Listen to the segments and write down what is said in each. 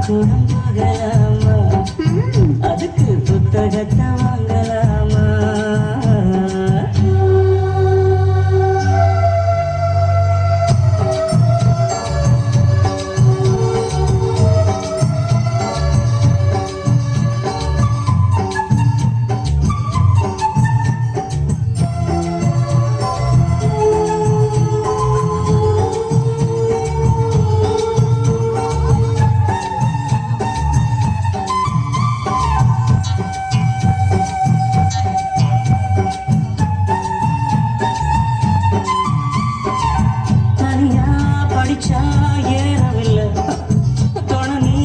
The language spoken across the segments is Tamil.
பள்ளிக்கூடம் போகலாமா அதுக்கு புத்தகத்தை வாங்கலாமா படிச்சா ஏறவில்லை தொண நீ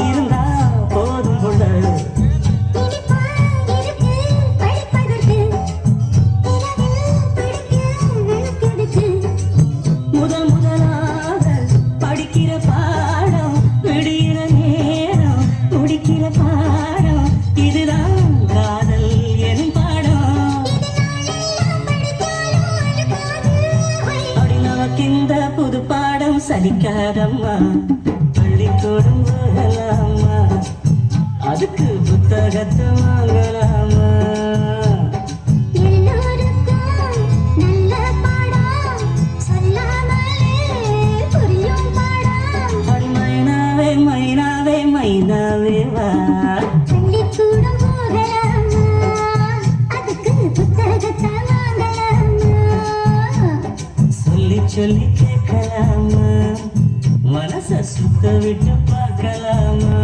இருந்தா போதும் கொள்ள முதலாக படிக்கிற பாடம் விடுகிற நேரம் முடிக்கிற பாடம் இதுதான் காதல் என் பாடம் அப்படி நமக்கு இந்த புது பாடம் சலிக்காதம்மா பள்ளிக்கூடம் போகலாமா அதுக்கு புத்தகத்தை வாங்கலாமா மைனாவே மைனாவே மைனாவே வா பள்ளிக்கூடம் போகலாமா அதுக்கு புத்தகத்தை வாங்கலாமா சொல்லி சொல்லி கேட்கலாமா மனச சுத்த விட்டு பார்க்கலாமா